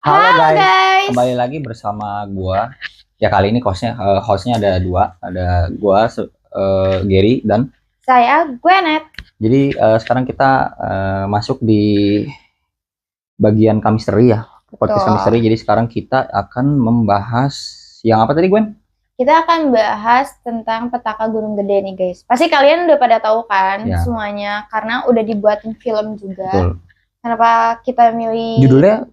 Halo Halo guys, guys, kembali lagi bersama gua. Ya kali ini hostnya ada dua, ada gua Gary dan saya Gwenet. jadi sekarang kita masuk di bagian misteri ya, podcast misteri. Betul. Jadi sekarang kita akan membahas yang apa tadi Gwen? Kita akan bahas tentang petaka Gunung Gede nih guys. Pasti kalian udah pada tahu kan Ya, semuanya karena udah dibuatin film juga. betul. Kenapa kita milih? Judulnya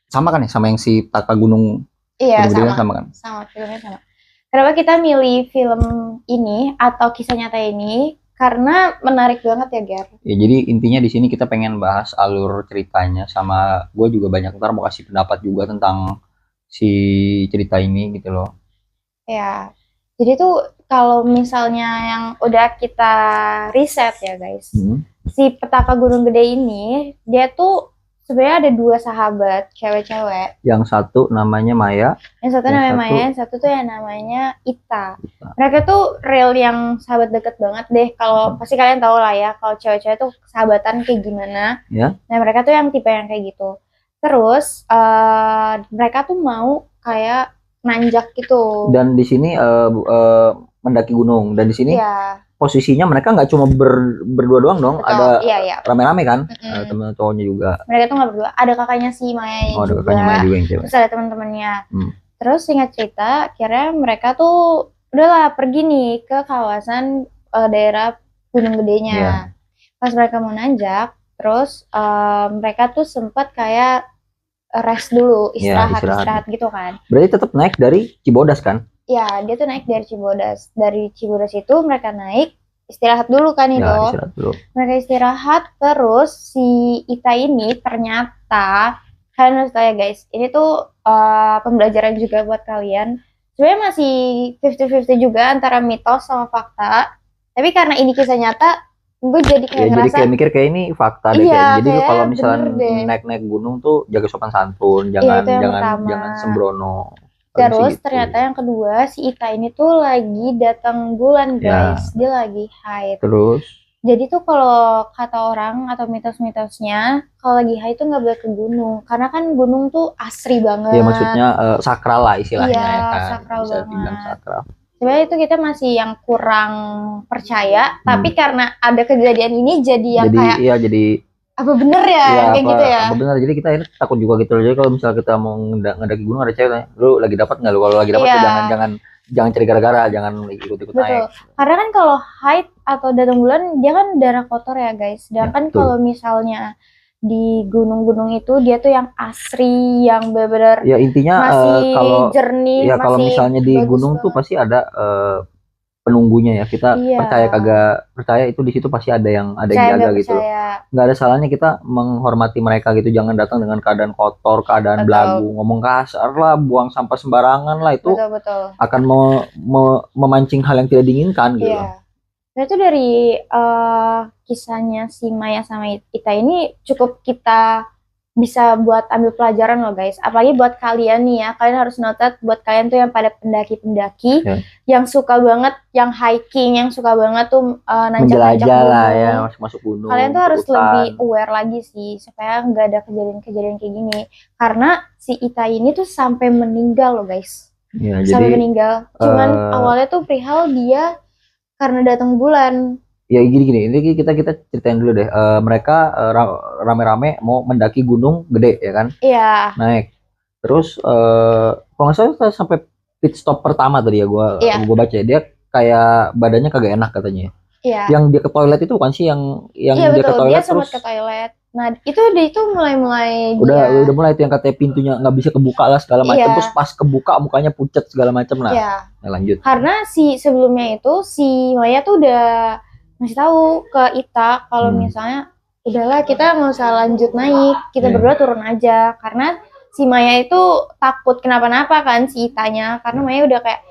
sama kan ya, sama yang si Taka Gunung Iya Gunung Gede kan sama kan? sama filmnya sama. Kenapa kita milih film ini atau kisah nyata ini? Karena menarik banget ya Ger. Ya, jadi intinya di sini kita pengen bahas alur ceritanya sama gue juga banyak ntar mau kasih pendapat juga tentang si cerita ini gitu loh. Ya, jadi tuh kalau misalnya yang udah kita riset ya guys, si petaka Gunung Gede ini dia tuh sebenarnya ada dua sahabat cewek-cewek. Yang satu namanya Maya, Yang satu yang namanya satu Maya, yang satu tuh yang namanya Ita. Mereka tuh real yang sahabat deket banget deh. Kalau pasti kalian tahu lah ya, kalau cewek-cewek tuh sahabatan kayak gimana. ya. Nah mereka tuh yang tipe yang kayak gitu. Terus mereka tuh mau kayak nanjak gitu. Dan di sini mendaki gunung dan di sini Iya, posisinya mereka nggak cuma berdua doang dong, betul. ada Iya, iya. rame-rame kan, Mm-mm. temen cowoknya juga. Mereka tuh nggak berdua. Ada kakaknya si Maya Oh, ada juga. kakaknya Maya juga yang cewek. Terus ada teman-temannya. Hmm. Terus singkat cerita, akhirnya mereka tuh udahlah pergi nih ke kawasan daerah Gunung Gedenya. Iya. Pas mereka mau nanjak, terus mereka tuh sempat kayak rest dulu, Iya, istirahat gitu kan. Berarti tetap naik dari Cibodas kan? Ya, dia tuh naik dari Cibodas. Dari Cibodas itu mereka naik istirahat dulu kan Ya, itu. istirahat dulu. Mereka istirahat terus si Ita ini ternyata kalian harus tahu ya guys, ini tuh pembelajaran juga buat kalian. Sebenarnya masih 50-50 juga antara mitos sama fakta. Tapi karena ini kisah nyata, gue jadi kayak Ya, jadi ngerasa kayak mikir kayak ini fakta deh iya, kayak. Jadi lu kayak kalau bener misalnya deh. naik-naik gunung tuh jaga sopan santun, Iya, itu yang jangan pertama. jangan sembrono. Terus Gitu. ternyata yang kedua si Ita ini tuh lagi datang bulan Ya. guys, dia lagi haid. Terus Jadi tuh kalau kata orang atau mitos-mitosnya, kalau lagi haid tuh nggak boleh ke gunung, karena kan gunung tuh asri banget. ya maksudnya sakral lah istilahnya Iya, ya kan. sakral Bisa dibilang banget. sakral. Sebenarnya itu kita masih yang kurang percaya, tapi karena ada kejadian ini jadi yang Jadi kayak iya jadi apa bener ya, ya kayak apa, gitu ya. apa benar jadi kita ini takut juga gitu loh. Jadi kalau misalnya kita mau ngedaki gunung ada cewek, lu lagi dapat nggak lu? Kalau lagi dapat Iya. ya jangan cari gara-gara, jangan ikut-ikut Betul. naik. Karena kan kalau haid atau datang bulan dia kan darah kotor ya guys. Sedangkan Ya, betul. kalau misalnya di gunung-gunung itu dia tuh yang asri, yang benar-benar Ya intinya masih kalau jernih, ya kalau masih misalnya di bagus gunung tuh banget. pasti ada penunggunya ya. Kita Iya. percaya kagak percaya itu di situ pasti ada yang Percaya jaga nggak gitu. percaya. Nggak ada salahnya kita menghormati mereka gitu. Jangan datang dengan keadaan kotor, keadaan Betul. belagu, ngomong kasar lah, buang sampah sembarangan lah, itu Betul. akan memancing hal yang tidak diinginkan gitu. Iya. Nah itu dari kisahnya si Maya sama Ita ini cukup kita bisa buat ambil pelajaran loh guys. Apalagi buat kalian nih ya, kalian harus notet buat kalian tuh yang pada pendaki-pendaki yang suka banget, yang hiking, yang suka banget tuh nanjak-nanjak menjelajah gunung. lah ya, masuk gunung. Kalian tuh harus hutan. lebih aware lagi sih supaya nggak ada kejadian-kejadian kayak gini. Karena si Ita ini tuh sampai meninggal loh guys. Ya, Sampai jadi meninggal. Cuman awalnya tuh perihal dia karena datang bulan. Ya gini, ini kita ceritain dulu deh. Mereka rame-rame mau mendaki gunung gede ya kan? Iya. Naik. Terus kalau nggak salah sampai pit stop pertama tadi ya gua baca dia kayak badannya kagak enak katanya. Iya. Yang dia ke toilet itu bukan sih yang iya, dia betul. ke toilet Dia sempat terus ke toilet. Nah itu mulai udah mulai itu yang katanya pintunya nggak bisa kebuka lah segala macam. Iya. Terus pas kebuka mukanya pucat segala macam lah. Iya. Nah, lanjut. Karena sebelumnya itu si Maya tuh udah ngasih tahu ke Ita kalau misalnya udahlah kita nggak usah lanjut naik, kita berdua turun aja, karena si Maya itu takut kenapa-napa kan si Itanya, karena Maya udah kayak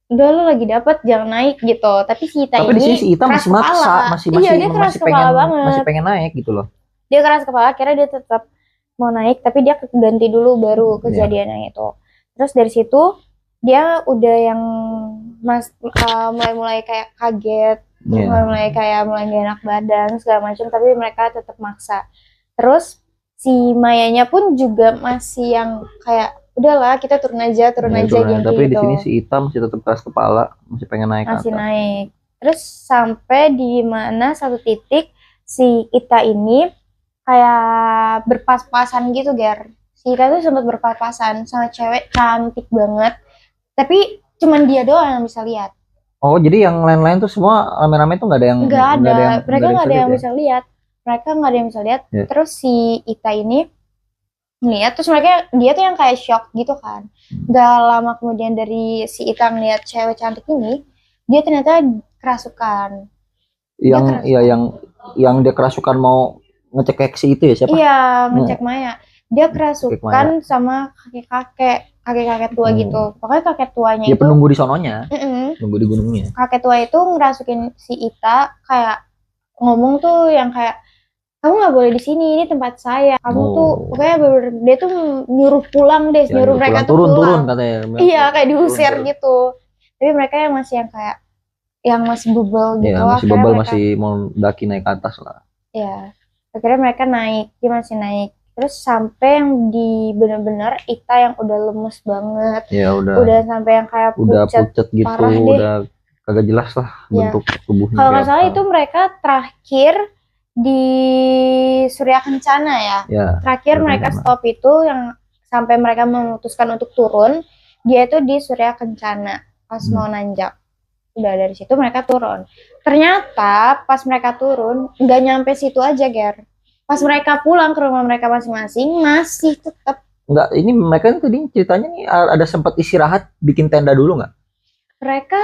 udah lu lagi dapet jangan naik gitu, tapi si Ita Tapi ini di sini si Ita masih maksa, dia keras kepala banget, masih pengen naik gitu loh. Dia keras kepala, akhirnya dia tetap mau naik, tapi dia ganti dulu baru kejadiannya itu. Terus dari situ dia udah yang mulai kayak kaget, mulai gak enak badan segala macam, tapi mereka tetap maksa. Terus si Mayanya pun juga masih yang kayak udahlah kita turun aja turun. gitu. Tapi di sini si Ita masih tetap keras kepala, masih pengen naik masih atas. naik. Terus sampai di mana satu titik si Ita ini kayak berpas-pasan gitu, Ger. Si Ita tuh sempat berpas-pasan sama cewek cantik banget, tapi cuman dia doang yang bisa lihat. Oh, jadi yang lain-lain tuh semua rame-rame tuh nggak ada yang Mereka nggak ada yang ya? bisa lihat. Mereka nggak ada yang bisa lihat. Yeah. Terus si Ita ini ngeliat, terus dia tuh yang kayak shock gitu kan. Gak lama kemudian dari si Ita ngeliat cewek cantik ini, dia ternyata kerasukan. Yang dia kerasukan mau ngecek si itu ya siapa? Iya, ngecek Maya. Dia kerasukan sama kakek-kakek tua gitu. Pokoknya kakek tuanya itu penunggu di sononya. Penunggu di gunungnya. Kakek tua itu ngerasukin si Ita kayak ngomong tuh yang kayak kamu nggak boleh di sini, ini tempat saya. Kamu tuh pokoknya dia tuh nyuruh pulang deh, nyuruh mereka tuh turun katanya. Iya, kayak diusir gitu. Tapi mereka yang masih yang kayak yang masih bebel gitu. Iya, masih bebel, masih mau daki naik ke atas lah. Iya. Akhirnya mereka naik, dia masih naik. Terus sampai yang di bener-bener Ita yang udah lemes banget. Ya udah sampai yang kayak pucat gitu, parah deh. Udah kagak jelas lah bentuk tubuhnya. Kalau nggak salah itu mereka terakhir di Surya Kencana ya. Terakhir mereka stop itu yang sampai mereka memutuskan untuk turun, dia itu di Surya Kencana pas mau nanjak. Udah dari situ mereka turun. Ternyata pas mereka turun nggak nyampe situ aja, Ger. Pas mereka pulang ke rumah mereka masing-masing masih tetap. Enggak, ini mereka tadi ceritanya nih ada sempat istirahat bikin tenda dulu nggak? Mereka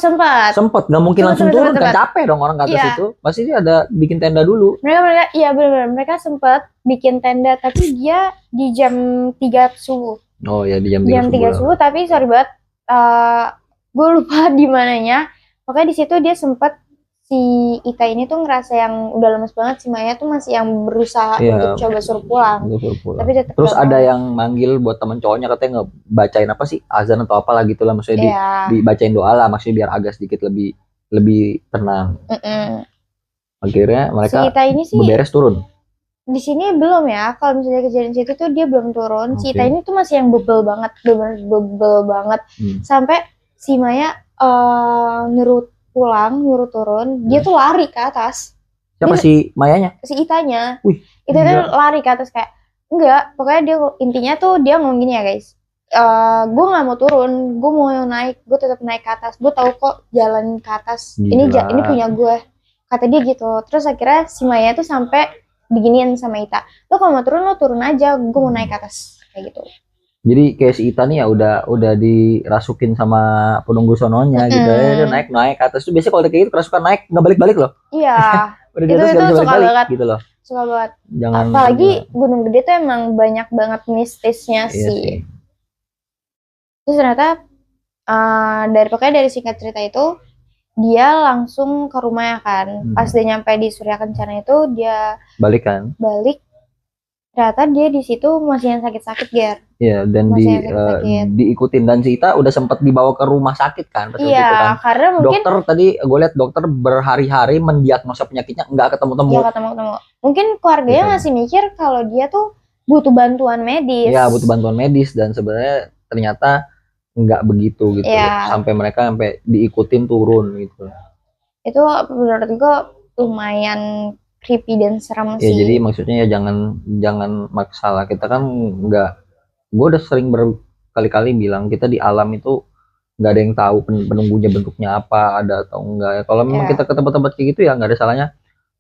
sempat, nggak mungkin langsung turun kan, capek dong orang ke atas itu. Pasti dia ada bikin tenda dulu. Mereka iya benar-benar mereka sempat bikin tenda, tapi dia di jam 3 subuh. Oh ya, di jam 3 subuh. Tapi sorry banget, gue lupa di mananya. Pokoknya di situ dia sempat si Ita ini tuh ngerasa yang udah lemes banget, si Maya tuh masih yang berusaha untuk coba suruh pulang. Tapi terus ada yang manggil buat temen cowoknya, katanya ngebacain apa sih, azan atau apalah gitulah, maksudnya dibacain doa lah, maksudnya biar agak sedikit lebih tenang. Akhirnya mereka si Ita ini sih beres turun. Di sini belum ya, kalau misalnya kejadian situ tuh dia belum turun. Si Ita ini tuh masih yang bebel banget, bebel banget. Sampai si Maya nyuruh turun, dia tuh lari ke atas. Siapa si Mayanya? Si Itanya. Itu tuh lari ke atas kayak enggak, pokoknya dia intinya tuh dia ngomong gini ya guys. Gue nggak mau turun, gue mau naik, gue tetap naik ke atas. Gue tahu kok jalan ke atas. Ini punya gue. Kata dia gitu. Terus akhirnya si Maya tuh sampai diginiin sama Ita. Lo kalau mau turun lo turun aja, gue mau naik ke atas kayak gitu. Jadi kayak si Ita nih ya udah dirasukin sama penunggu sononya gitu ya, naik ke atas tuh biasanya kalau kayak gitu kerasukan naik nggak balik loh. Iya. Udah di atas itu suka banget gitu loh. Suka banget. Apalagi Gunung Gede tuh emang banyak banget mistisnya sih. Terus ternyata dari singkat cerita itu dia langsung ke rumah ya kan. Pas dia nyampe di Surya Kencana itu dia balik. Ternyata dia di situ masih yang sakit-sakit, Ger. Iya, dan diikutin, dan si Ita udah sempat dibawa ke rumah sakit kan. Iya, kan? Karena mungkin dokter tadi gue lihat dokter berhari-hari mendiagnosa penyakitnya nggak ketemu-temu. Iya, ketemu-temu. Mungkin keluarganya masih mikir kalau dia tuh butuh bantuan medis. Iya, butuh bantuan medis, dan sebenarnya ternyata nggak begitu gitu. Sampai mereka diikutin turun gitu. Itu menurut gue lumayan creepy dan serem sih. Ya jadi maksudnya ya jangan maksa lah. Kita kan gue udah sering berkali-kali bilang kita di alam itu nggak ada yang tahu penunggunya bentuknya apa, ada atau enggak ya. Kalau memang kita ke tempat-tempat kayak gitu ya nggak ada salahnya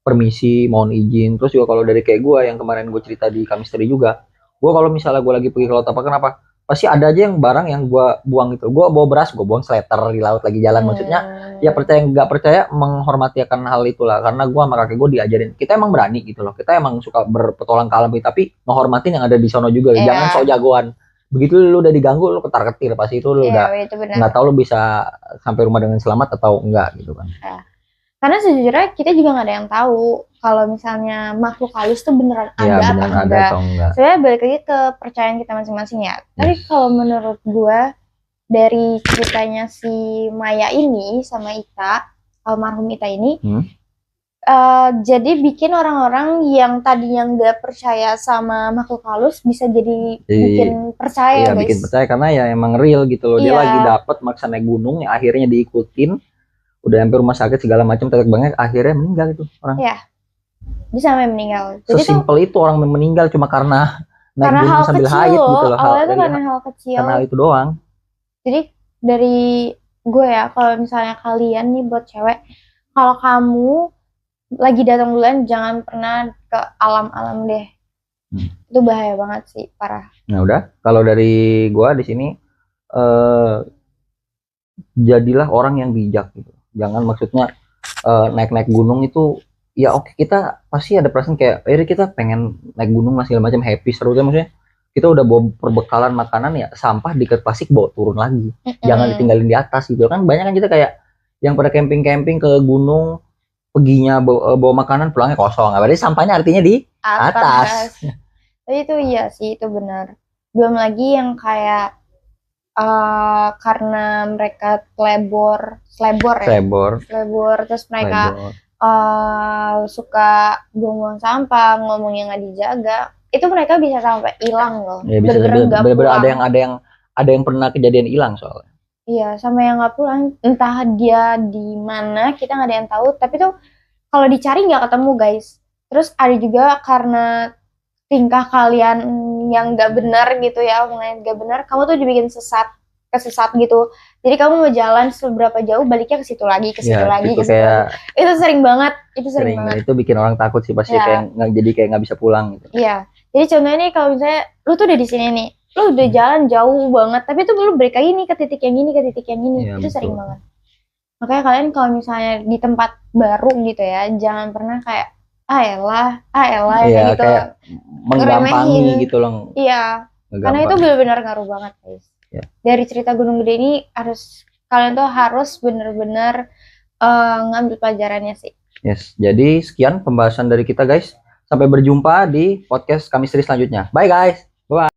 permisi, mohon izin. Terus juga kalau dari kayak gue yang kemarin gue cerita di Kamisteri juga, gue kalau misalnya gue lagi pergi ke laut apa kenapa pasti ada aja yang barang yang gue buang gitu. Gue bawa beras, gue buang sleter di laut lagi jalan. Maksudnya ya percaya nggak percaya menghormati akan hal itulah, karena gue sama kakek gue diajarin kita emang berani gitu loh, kita emang suka berpetualang ke alam, tapi menghormatin yang ada di sono juga. Jangan sok jagoan, begitu lu udah diganggu lu ketar-ketir, pasti itu lu udah nggak tahu lu bisa sampai rumah dengan selamat atau enggak gitu kan. Karena sejujurnya kita juga nggak ada yang tahu kalau misalnya makhluk halus tuh beneran ada atau enggak. Sebenarnya balik lagi ke kepercayaan kita masing-masing ya. Tapi kalau menurut gue dari ceritanya si Maya ini sama Ita, almarhum Ita ini, Jadi bikin orang-orang yang tadinya nggak percaya sama makhluk halus bisa jadi bikin percaya, iya, guys. bikin percaya karena ya emang real gitu loh. Dia Iya. lagi dapat maksa naik gunung, ya akhirnya diikutin, udah hampir rumah sakit segala macam, tetek banget, akhirnya meninggal itu orang. Iya. Bisa sampai meninggal. Jadi Sesimpel itu orang meninggal cuma karena naik karena gunung hal sambil kecil haid loh. gitu loh. Awalnya tuh karena hal kecil. Karena hal itu doang. Jadi dari gue ya, kalau misalnya kalian nih buat cewek, kalau kamu lagi datang bulan jangan pernah ke alam-alam deh. Itu bahaya banget sih, parah. Nah udah, kalau dari gua di sini jadilah orang yang bijak gitu. Jangan maksudnya naik-naik gunung itu ya oke, kita pasti ada perasaan kayak kita pengen naik gunung lah segala macam, happy seru kan, maksudnya kita udah bawa perbekalan makanan, ya sampah di plastik bawa turun lagi. Jangan ditinggalin di atas gitu kan. Banyak kan kita kayak yang pada camping-camping ke gunung, perginya bawa makanan, pulangnya kosong. Berarti sampahnya artinya di atas. Tapi itu iya sih, itu benar. Belum lagi yang kayak karena mereka selebor terus mereka suka buang-buang sampah, ngomong yang nggak dijaga, itu mereka bisa sampai hilang loh. Ya, bisa bener-bener ada yang pernah kejadian hilang soalnya. Iya, sama yang nggak pulang, entah dia di mana, kita nggak ada yang tahu. Tapi tuh kalau dicari nggak ketemu, guys. Terus ada juga karena tingkah kalian yang nggak benar gitu ya, omongannya nggak benar, kamu tuh dibikin kesesat gitu. Jadi kamu mau jalan seberapa jauh, baliknya ke situ lagi, ke situ lagi, ke situ lagi. Itu sering banget, Itu bikin orang takut sih pasti, kayak nggak bisa pulang gitu. Iya. Jadi contohnya nih, kalau misalnya lu tuh udah di sini nih, lu udah jalan jauh banget, tapi tuh lu balik lagi nih ke titik yang ini, itu betul. Sering banget. Makanya kalian kalau misalnya di tempat baru gitu ya, jangan pernah kayak elah gitu, kayak menggampangi gitu loh. Iya, karena itu benar-benar ngaruh banget, guys. Dari cerita Gunung Gede ini kalian tuh harus benar-benar ngambil pelajarannya sih. Yes, jadi sekian pembahasan dari kita, guys. Sampai berjumpa di podcast Kami Misteri selanjutnya. Bye guys. Bye.